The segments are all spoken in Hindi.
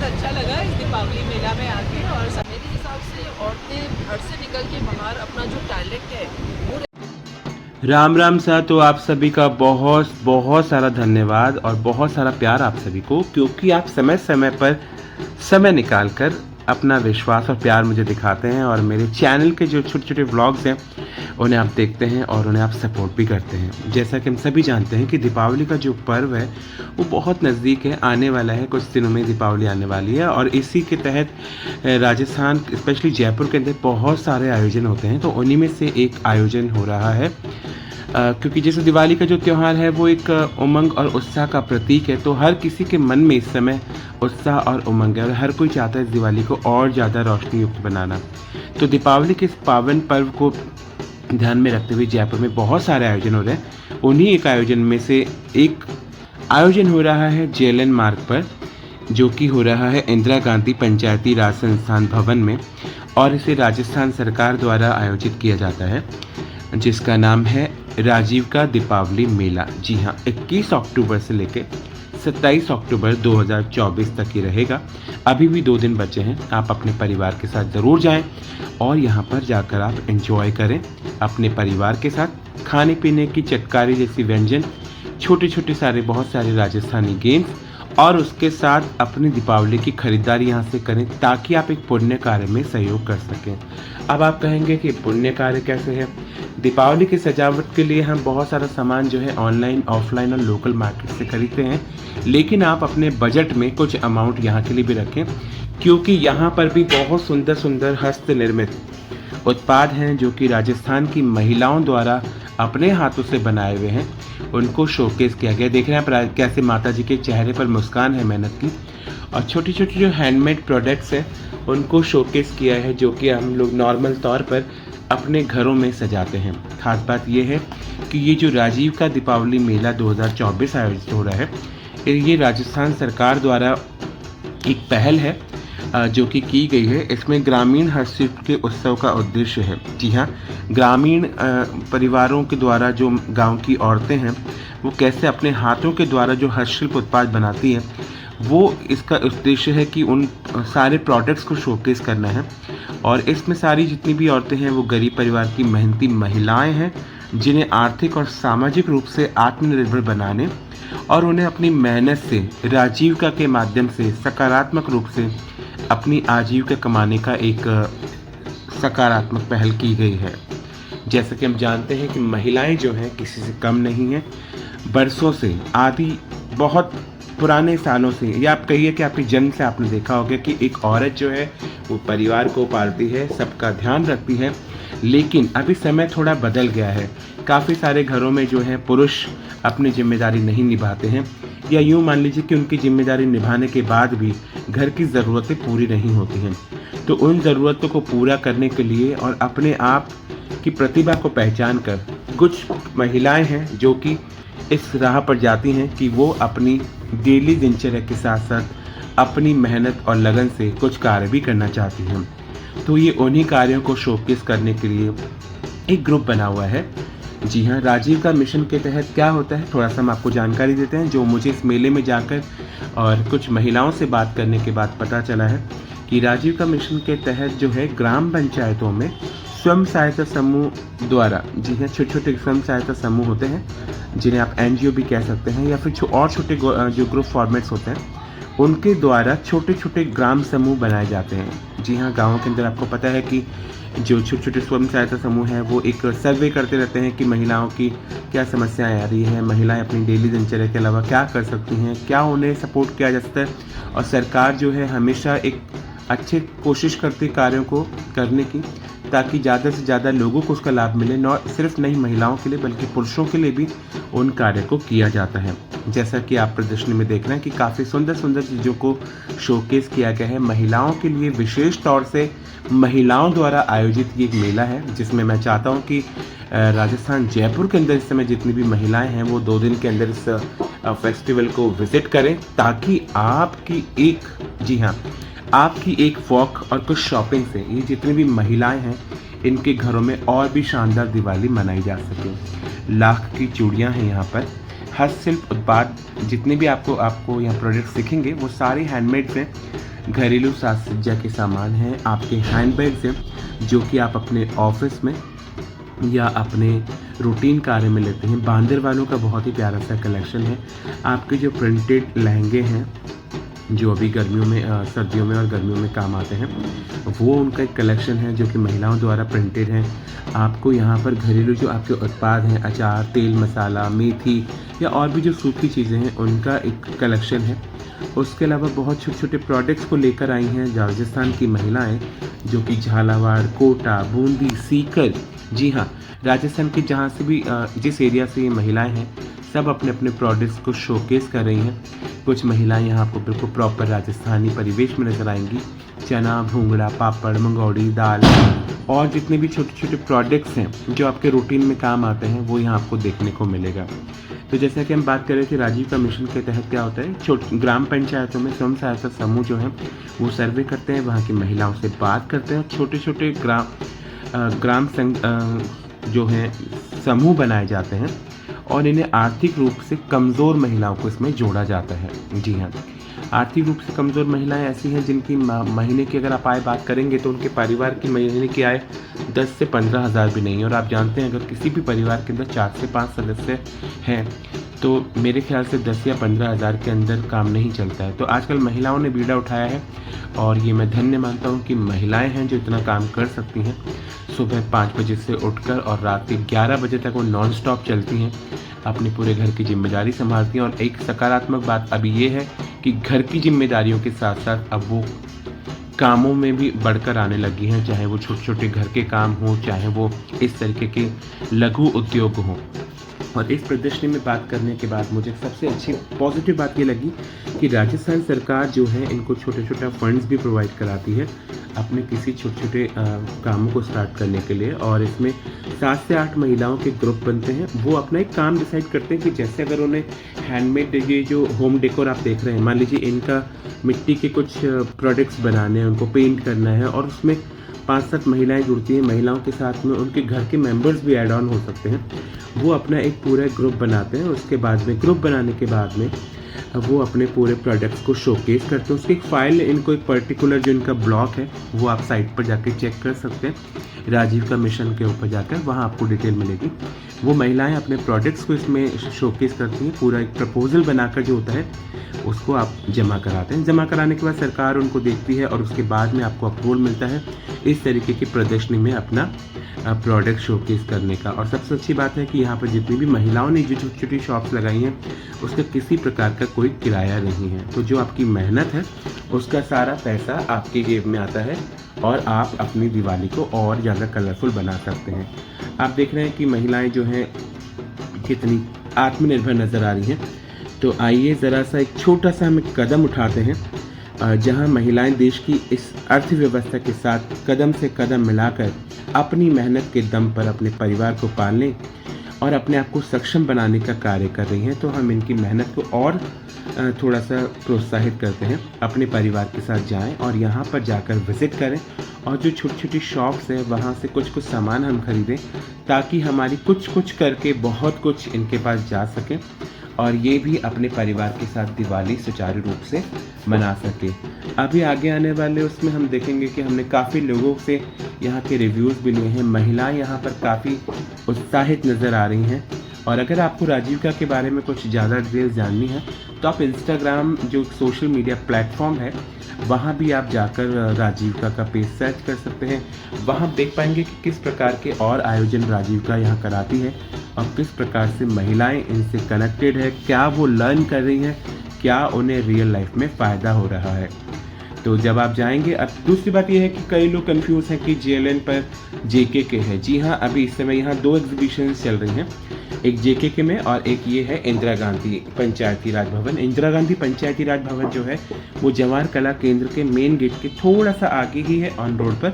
अच्छा लगा इस दीपावली मेला में आके। और मेरे हिसाब से औरतें घर से निकल के बाहर अपना जो टैलेंट है वो राम राम सा। तो आप सभी का बहुत बहुत सारा धन्यवाद और बहुत सारा प्यार आप सभी को, क्योंकि आप समय समय पर समय निकाल कर अपना विश्वास और प्यार मुझे दिखाते हैं और मेरे चैनल के जो छोटे छोटे व्लॉग्स हैं उन्हें आप देखते हैं और उन्हें आप सपोर्ट भी करते हैं। जैसा कि हम सभी जानते हैं कि दीपावली का जो पर्व है वो बहुत नज़दीक है, आने वाला है, कुछ दिनों में दीपावली आने वाली है। और इसी के तहत राजस्थान स्पेशली जयपुर के अंदर बहुत सारे आयोजन होते हैं। तो उन्हीं में से एक आयोजन हो रहा है क्योंकि जैसे दिवाली का जो त्यौहार है वो एक उमंग और उत्साह का प्रतीक है। तो हर किसी के मन में इस समय उत्साह और उमंग है और हर कोई चाहता है इस दिवाली को और ज़्यादा रोशनी युक्त बनाना। तो दीपावली के इस पावन पर्व को ध्यान में रखते हुए जयपुर में बहुत सारे आयोजन हो रहे हैं। उन्हीं एक आयोजन में से एक आयोजन हो रहा है जेएलएन मार्ग पर, जो कि हो रहा है इंदिरा गांधी पंचायती राज संस्थान भवन में, और इसे राजस्थान सरकार द्वारा आयोजित किया जाता है, जिसका नाम है राजीव का दीपावली मेला। जी हाँ, 21 अक्टूबर से लेकर 27 अक्टूबर 2024 तक ही रहेगा। अभी भी 2 दिन बचे हैं। आप अपने परिवार के साथ ज़रूर जाएं और यहाँ पर जाकर आप एंजॉय करें अपने परिवार के साथ। खाने पीने की चटकारी जैसी व्यंजन, छोटे छोटे सारे बहुत सारे राजस्थानी गेम्स, और उसके साथ अपनी दीपावली की खरीदारी यहाँ से करें ताकि आप एक पुण्य कार्य में सहयोग कर सकें। अब आप कहेंगे कि पुण्य कार्य कैसे है? दीपावली की सजावट के लिए हम बहुत सारा सामान जो है ऑनलाइन, ऑफलाइन और लोकल मार्केट से खरीदते हैं, लेकिन आप अपने बजट में कुछ अमाउंट यहाँ के लिए भी रखें, क्योंकि यहाँ पर भी बहुत सुंदर सुंदर हस्त निर्मित उत्पाद हैं जो कि राजस्थान की महिलाओं द्वारा अपने हाथों से बनाए हुए हैं। उनको शोकेस किया गया। देख रहे हैं आप कैसे माता जी के चेहरे पर मुस्कान है मेहनत की। और छोटी छोटी जो हैंडमेड प्रोडक्ट्स हैं उनको शोकेस किया है, जो कि हम लोग नॉर्मल तौर पर अपने घरों में सजाते हैं। खास बात यह है कि ये जो राजीव का दीपावली मेला 2024 आयोजित हो रहा है, ये राजस्थान सरकार द्वारा एक पहल है जो कि की गई है। इसमें ग्रामीण हस्तशिल्प के उत्सव का उद्देश्य है। जी हाँ, ग्रामीण परिवारों के द्वारा जो गांव की औरतें हैं वो कैसे अपने हाथों के द्वारा जो हस्तशिल्प उत्पाद बनाती हैं, वो इसका उद्देश्य है कि उन सारे प्रोडक्ट्स को शोकेस करना है। और इसमें सारी जितनी भी औरतें हैं वो गरीब परिवार की मेहनती महिलाएं हैं, जिन्हें आर्थिक और सामाजिक रूप से आत्मनिर्भर बनाने और उन्हें अपनी मेहनत से राजीविका के माध्यम से सकारात्मक रूप से अपनी आजीविका कमाने का एक सकारात्मक पहल की गई है। जैसा कि हम जानते हैं कि महिलाएं जो हैं किसी से कम नहीं हैं। बरसों से, आदि बहुत पुराने सालों से, या आप कहिए कि आपके जन्म से आपने देखा होगा कि एक औरत जो है वो परिवार को पालती है, सबका ध्यान रखती है। लेकिन अभी समय थोड़ा बदल गया है। काफ़ी सारे घरों में जो है पुरुष अपनी जिम्मेदारी नहीं निभाते हैं, या यूँ मान लीजिए कि उनकी जिम्मेदारी निभाने के बाद भी घर की ज़रूरतें पूरी नहीं होती हैं। तो उन ज़रूरतों को पूरा करने के लिए और अपने आप की प्रतिभा को पहचान कर कुछ महिलाएं हैं जो कि इस राह पर जाती हैं कि वो अपनी डेली दिनचर्या के साथ साथ अपनी मेहनत और लगन से कुछ कार्य भी करना चाहती हैं। तो ये उन्हीं कार्यों को शोकेस करने के लिए एक ग्रुप बना हुआ है। जी हाँ, राजीव का मिशन के तहत क्या होता है थोड़ा सा हम आपको जानकारी देते हैं, जो मुझे इस मेले में जाकर और कुछ महिलाओं से बात करने के बाद पता चला है कि राजीव का मिशन के तहत जो है ग्राम पंचायतों में स्वयं सहायता समूह द्वारा, जी हाँ, छोटे छोटे स्वयं सहायता समूह होते हैं जिन्हें आप एनजीओ भी कह सकते हैं, या फिर और छोटे जो ग्रुप फॉर्मेट्स होते हैं उनके द्वारा छोटे छोटे ग्राम समूह बनाए जाते हैं। जी हाँ, गाँवों के अंदर आपको पता है कि जो छोटे छोटे स्वयं सहायता समूह हैं वो एक सर्वे करते रहते हैं कि महिलाओं की क्या समस्याएं आ रही हैं, महिलाएं अपनी डेली दिनचर्या के अलावा क्या कर सकती हैं, क्या उन्हें सपोर्ट किया जा सकता है। और सरकार जो है हमेशा एक अच्छे कोशिश करती कार्यों को करने की, ताकि ज़्यादा से ज़्यादा लोगों को उसका लाभ मिले। न सिर्फ नहीं महिलाओं के लिए बल्कि पुरुषों के लिए भी उन कार्य को किया जाता है। जैसा कि आप प्रदर्शनी में देख रहे हैं कि काफ़ी सुंदर सुंदर चीज़ों को शोकेस किया गया है महिलाओं के लिए। विशेष तौर से महिलाओं द्वारा आयोजित ये एक मेला है, जिसमें मैं चाहता हूँ कि राजस्थान जयपुर के अंदर इस समय जितनी भी महिलाएं हैं वो 2 दिन के अंदर इस फेस्टिवल को विज़िट करें, ताकि आपकी एक, जी हाँ, आपकी एक वॉक और कुछ शॉपिंग से ये जितनी भी महिलाएं हैं इनके घरों में और भी शानदार दिवाली मनाई जा सके। लाख की चूड़ियां हैं यहाँ पर। हस्तशिल्प उत्पाद जितने भी आपको यहाँ प्रोडक्ट्स दिखेंगे वो सारे हैंडमेड्स हैं। घरेलू साज सज्जा के सामान हैं, आपके हैंडबैग्स हैं जो कि आप अपने ऑफिस में या अपने रूटीन कार्य में लेते हैं। बांदर वालों का बहुत ही प्यारा सा कलेक्शन है। आपके जो प्रिंटेड लहंगे हैं जो अभी गर्मियों में सर्दियों में और गर्मियों में काम आते हैं, वो उनका एक कलेक्शन है जो कि महिलाओं द्वारा प्रिंटेड है। आपको यहाँ पर घरेलू जो आपके उत्पाद हैं, अचार, तेल, मसाला, मेथी या और भी जो सूखी चीज़ें हैं, उनका एक कलेक्शन है। उसके अलावा बहुत छोटे छोटे प्रोडक्ट्स को लेकर आई हैं राजस्थान की महिलाएं, जो कि झालावाड़, कोटा, बूंदी, सीकर, जी हाँ, राजस्थान के जहाँ से भी जिस एरिया से ये महिलाएं हैं, सब अपने अपने प्रोडक्ट्स को शोकेस कर रही हैं। कुछ महिलाएं यहाँ आपको बिल्कुल प्रॉपर राजस्थानी परिवेश में नज़र आएंगी। चना, भूंगड़ा, पापड़, मंगौड़ी, दाल और जितने भी छोटे छोटे प्रोडक्ट्स हैं जो आपके रूटीन में काम आते हैं, वो यहाँ आपको देखने को मिलेगा। तो जैसा कि हम बात कर रहे थे, राजीव का मिशन के तहत क्या होता है, ग्राम पंचायतों में स्वयं सहायता समूह जो हैं वो सर्वे करते हैं, वहाँ की महिलाओं से बात करते हैं, छोटे छोटे ग्राम संघ जो हैं समूह बनाए जाते हैं और इन्हें आर्थिक रूप से कमज़ोर महिलाओं को इसमें जोड़ा जाता है। जी हाँ, आर्थिक रूप से कमज़ोर महिलाएं ऐसी हैं जिनकी महीने की अगर आप आय बात करेंगे तो उनके परिवार की महीने की आय 10 से 15 हज़ार भी नहीं है। और आप जानते हैं अगर किसी भी परिवार के अंदर 4 से 5 सदस्य हैं तो मेरे ख्याल से 10 या 15 हज़ार के अंदर काम नहीं चलता है। तो आजकल महिलाओं ने बीड़ा उठाया है और ये मैं धन्य मानता हूँ कि महिलाएं हैं जो इतना काम कर सकती हैं। सुबह 5 बजे से उठकर और रात के 11 बजे तक वो नॉन स्टॉप चलती हैं, अपने पूरे घर की जिम्मेदारी संभालती हैं। और एक सकारात्मक बात अभी ये है कि घर की जिम्मेदारियों के साथ साथ अब वो कामों में भी बढ़कर आने लगी हैं, चाहे वो छोटे छोटे घर के काम हों, चाहे वो इस तरीके के लघु उद्योग हों। और इस प्रदर्शनी में बात करने के बाद मुझे सबसे अच्छी पॉजिटिव बात ये लगी कि राजस्थान सरकार जो है इनको छोटे छोटा फंड्स भी प्रोवाइड कराती है अपने किसी छोटे छोटे कामों को स्टार्ट करने के लिए। और इसमें 7 से 8 महिलाओं के ग्रुप बनते हैं, वो अपना एक काम डिसाइड करते हैं कि जैसे अगर उन्हें हैंडमेड ये जो होम डेकोर आप देख रहे हैं, मान लीजिए इनका मिट्टी के कुछ प्रोडक्ट्स बनाने हैं, उनको पेंट करना है और उसमें 5-7 महिलाएं जुड़ती हैं। महिलाओं के साथ में उनके घर के मेंबर्स भी ऐड ऑन हो सकते हैं। वो अपना एक पूरा ग्रुप बनाते हैं, उसके बाद में ग्रुप बनाने के बाद में वो अपने पूरे प्रोडक्ट्स को शोकेस करते हैं। उसकी एक फ़ाइल, इनको एक पर्टिकुलर जो इनका ब्लॉक है वो आप साइट पर जाके चेक कर सकते हैं। राजीव का मिशन के ऊपर जाकर वहाँ आपको डिटेल मिलेगी। वो महिलाएं अपने प्रोडक्ट्स को इसमें शोकेस करती हैं, पूरा एक प्रपोजल बनाकर जो होता है उसको आप जमा कराते हैं। जमा कराने के बाद सरकार उनको देखती है और उसके बाद में आपको अप्रूवल मिलता है इस तरीके की प्रदर्शनी में अपना प्रोडक्ट शोकेस करने का। और सबसे अच्छी बात है कि यहाँ पर जितनी भी महिलाओं ने जो छोटी छोटी शॉप्स लगाई हैं उसका किसी प्रकार का कोई किराया नहीं है। तो जो आपकी मेहनत है उसका सारा पैसा आपके जेब में आता है और आप अपनी दिवाली को और ज़्यादा कलरफुल बना सकते हैं। आप देख रहे हैं कि महिलाएं जो हैं कितनी आत्मनिर्भर नज़र आ रही हैं। तो आइए ज़रा सा एक छोटा सा हम कदम उठाते हैं जहां महिलाएं देश की इस अर्थव्यवस्था के साथ कदम से कदम मिलाकर अपनी मेहनत के दम पर अपने परिवार को पालने और अपने आप को सक्षम बनाने का कार्य कर रही हैं। तो हम इनकी मेहनत को और थोड़ा सा प्रोत्साहित करते हैं। अपने परिवार के साथ जाएं और यहाँ पर जाकर विज़िट करें और जो छोटी छोटी शॉप्स हैं वहाँ से कुछ कुछ सामान हम खरीदें ताकि हमारी कुछ कुछ करके बहुत कुछ इनके पास जा सके और ये भी अपने परिवार के साथ दिवाली सुचारू रूप से मना सके। अभी आगे आने वाले उसमें हम देखेंगे कि हमने काफ़ी लोगों से यहाँ के रिव्यूज़ भी लिए हैं। महिलाएं यहाँ पर काफ़ी उत्साहित नज़र आ रही हैं। और अगर आपको राजीविका के बारे में कुछ ज़्यादा डिटेल्स जाननी है तो आप इंस्टाग्राम जो सोशल मीडिया प्लेटफॉर्म है वहाँ भी आप जाकर राजीविका का पेज सर्च कर सकते हैं। वहाँ देख पाएंगे कि किस प्रकार के और आयोजन राजीविका यहाँ कराती है और किस प्रकार से महिलाएं इनसे कनेक्टेड है, क्या वो लर्न कर रही हैं, क्या उन्हें रियल लाइफ में फ़ायदा हो रहा है। तो जब आप जाएंगे, अब दूसरी बात यह है कि कई लोग कंफ्यूज हैं कि JLN पर JKK है। जी हाँ, अभी इस समय यहाँ 2 एग्जीबिशन चल रही हैं, एक JKK में और एक ये है इंदिरा गांधी पंचायती राज भवन। इंदिरा गांधी पंचायती राज भवन जो है वो जवाहर कला केंद्र के मेन गेट के थोड़ा सा आगे ही है ऑन रोड पर।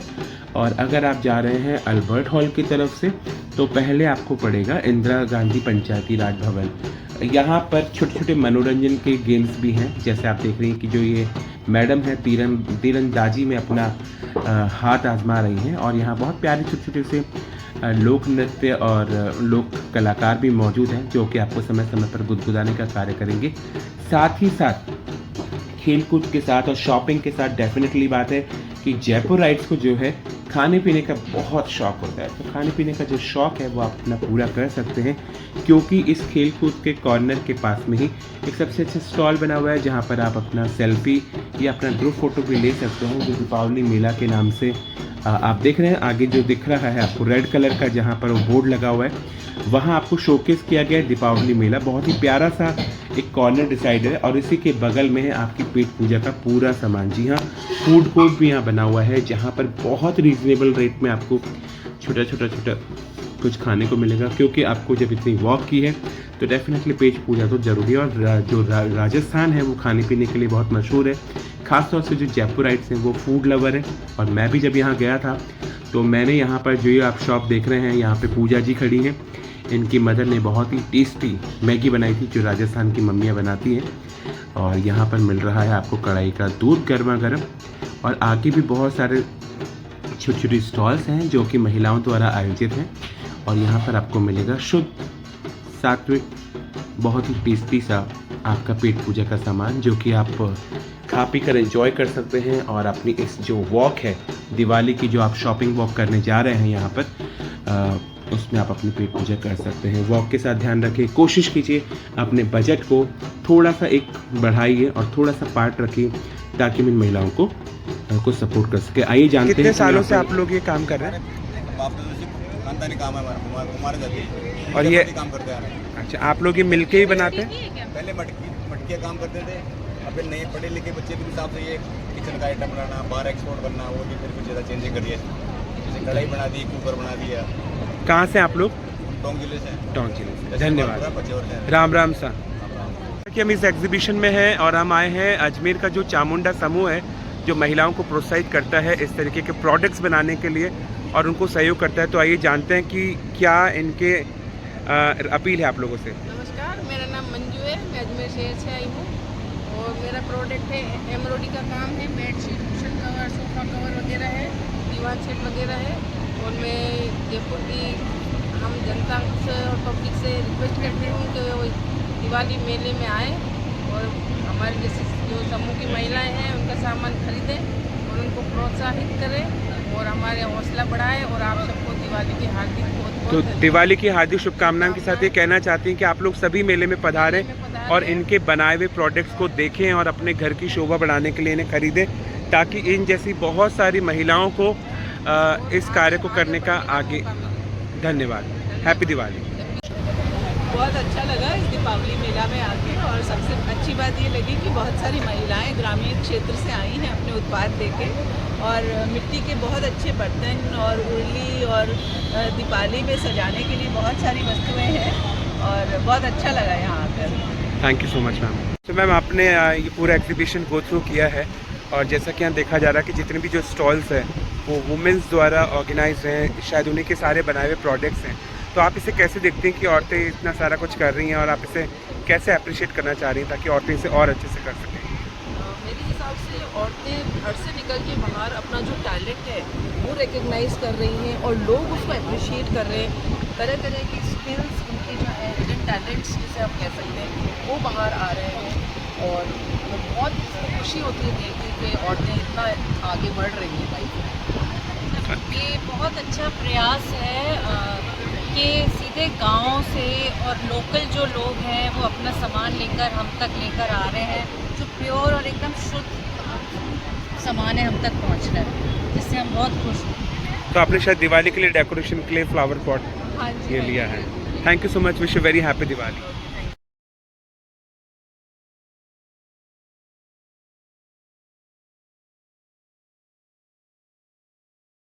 और अगर आप जा रहे हैं अल्बर्ट हॉल की तरफ से तो पहले आपको पड़ेगा इंदिरा गांधी पंचायती राज भवन। यहाँ पर छोटे छोटे मनोरंजन के गेम्स भी हैं, जैसे आप देख रही हैं कि जो ये मैडम है तीरंदाजी में अपना हाथ आजमा रही हैं। और यहाँ बहुत प्यारे छोटे छोटे से लोक नृत्य और लोक कलाकार भी मौजूद हैं जो कि आपको समय समय पर गुदगुदाने का कार्य करेंगे। साथ ही साथ खेल-कूद के साथ और शॉपिंग के साथ डेफ़िनेटली बात है कि जयपुराइट्स को जो है खाने-पीने का बहुत शौक होता है। तो खाने-पीने का जो शौक है वो आप अपना पूरा कर सकते हैं, क्योंकि इस खेल-कूद के कॉर्नर के पास में ही एक सबसे अच्छा स्टॉल बना हुआ है, जहाँ पर आप अपना सेल्फ़ी या अपना ग्रुप फ़ोटो भी ले सकते हैं, जो दीपावली मेला के नाम से आप देख रहे हैं। आगे जो दिख रहा है आपको रेड कलर का, जहाँ पर वो बोर्ड लगा हुआ है, वहाँ आपको शोकेस किया गया है दीपावली मेला। बहुत ही प्यारा सा एक कॉर्नर डिसाइडर है और इसी के बगल में है आपकी पेट पूजा का पूरा सामान। जी हाँ, फूड कोर्ट भी यहाँ बना हुआ है, जहाँ पर बहुत रीज़नेबल रेट में आपको छोटा कुछ खाने को मिलेगा, क्योंकि आपको जब इतनी वॉक की है तो डेफ़िनेटली पेट पूजा तो ज़रूरी है। और जो राजस्थान है वो खाने पीने के लिए बहुत मशहूर है, ख़ास तौर से जो जयपुराइट्स हैं वो फूड लवर हैं। और मैं भी जब यहाँ गया था तो मैंने यहाँ पर जो ये आप शॉप देख रहे हैं, यहाँ पे पूजा जी खड़ी हैं, इनकी मदर ने बहुत ही टेस्टी मैगी बनाई थी, जो राजस्थान की मम्मियाँ बनाती हैं। और यहाँ पर मिल रहा है आपको कढ़ाई का दूध गर्मा गर्म। और आगे भी बहुत सारे छोटी छोटी स्टॉल्स हैं जो कि महिलाओं द्वारा आयोजित हैं। और यहाँ पर आपको मिलेगा शुद्ध सात्विक बहुत ही टेस्टी सा आपका पेट पूजा का सामान, जो कि आप खा पी कर एंजॉय कर सकते हैं। और अपनी इस जो वॉक है दिवाली की, जो आप शॉपिंग वॉक करने जा रहे हैं यहाँ पर, उसमें आप अपनी पेट पूजा कर सकते हैं। वॉक के साथ ध्यान रखिए, कोशिश कीजिए अपने बजट को थोड़ा सा एक बढ़ाइए और थोड़ा सा पार्ट रखिए, ताकि इन महिलाओं को सपोर्ट कर सके। आइए जानते हैं कितने सालों से आप लोग ये काम कर रहे हैं? खानदानी काम है हमारे जाती। और ये काम करते हैं। अच्छा, आप लोग ये मिलके ही बनाते हैं? पहले मटकिया काम करते थे, अभी नए पढ़े लिखे बच्चे के हिसाब से ये किचन का आइटम बनाना, बाहर एक्सपोर्ट करना, वो भी फिर कुछ ज़्यादा चेंजिंग कर दिया। जैसे कढ़ाई बना दी, कुकर बना दिया। कहाँ से आप लोग? टोंक जिले से। टोंक जिले से। धन्यवाद। पचौर से। राम राम सा। कि हम इस एग्जीबिशन में हैं और हम आए हैं अजमेर का जो चामुंडा समूह है, जो महिलाओं को प्रोत्साहित करता है इस तरीके के प्रोडक्ट्स बनाने के लिए और उनको सहयोग करता है। तो आइए जानते हैं कि क्या इनके अपील है आप लोगों से। नमस्कार, मेरा नाम मंजू है, मैं अजमेर शहर से आई हूँ और मेरा प्रोडक्ट है एम्ब्रॉयडरी का काम है, bedsheet, cushion cover, sofa cover वगैरह है, दीवान सेट वगैरह है। और मैं जयपुर की हम जनता से और पब्लिक से रिक्वेस्ट करती हूँ कि वो दिवाली मेले में आए और हमारे जैसे जो समूह की महिलाएं हैं उनका सामान खरीदें और उनको प्रोत्साहित करें और हमारे हौसला बढ़ाएं। और आप सबको दिवाली की हार्दिक तो दिवाली की हार्दिक शुभकामनाओं के साथ ये कहना चाहती हैं कि आप लोग सभी मेले में पधारें और इनके बनाए हुए प्रोडक्ट्स को देखें और अपने घर की शोभा बढ़ाने के लिए इन्हें खरीदें, ताकि इन जैसी बहुत सारी महिलाओं को इस कार्य को करने का आगे। धन्यवाद। हैप्पी दिवाली। बहुत अच्छा लगा इस दीपावली मेला में आके। और सबसे अच्छी बात ये लगी कि बहुत सारी महिलाएं ग्रामीण क्षेत्र से आई हैं अपने उत्पाद देके, और मिट्टी के बहुत अच्छे बर्तन और उर्ली और दीपावली में सजाने के लिए बहुत सारी वस्तुएं हैं और बहुत अच्छा लगा यहाँ आकर। Thank you so much ma'am. तो मैम आपने ये पूरा एग्जीबिशन गो थ्रू किया है और जैसा कि यहाँ देखा जा रहा है कि जितने भी जो स्टॉल्स हैं वो वुमेंस द्वारा ऑर्गेनाइज हैं, शायद उन्हीं के सारे बनाए हुए प्रोडक्ट्स हैं। तो आप इसे कैसे देखते हैं कि औरतें इतना सारा कुछ कर रही हैं और आप इसे कैसे अप्रिशिएट करना चाह रही हैं ताकि औरतें इसे और अच्छे से कर सकें? मेरे हिसाब से औरतें घर से निकल के बाहर अपना जो टैलेंट है वो रिकग्नाइज कर रही हैं और लोग उसको अप्रिशिएट कर रहे हैं। तरह तरह की स्किल्स उनके जो है हिडन टैलेंट्स जिसे आप कह सकते हैं वो बाहर आ रहे हैं और बहुत खुशी होती है देख के कि औरतें इतना आगे बढ़ रही हैं लाइफ में। ये बहुत अच्छा प्रयास है कि सीधे गाँव से और लोकल जो लोग हैं वो अपना सामान लेकर हम तक लेकर आ रहे हैं, जो प्योर और एकदम शुद्ध सामान है हम तक पहुंच रहा है, जिससे हम बहुत खुश हैं। तो आपने शायद दिवाली के लिए डेकोरेशन के लिए फ्लावर पॉट हाँ जी, ये लिया है। Thank you so much. Wish you very happy Diwali.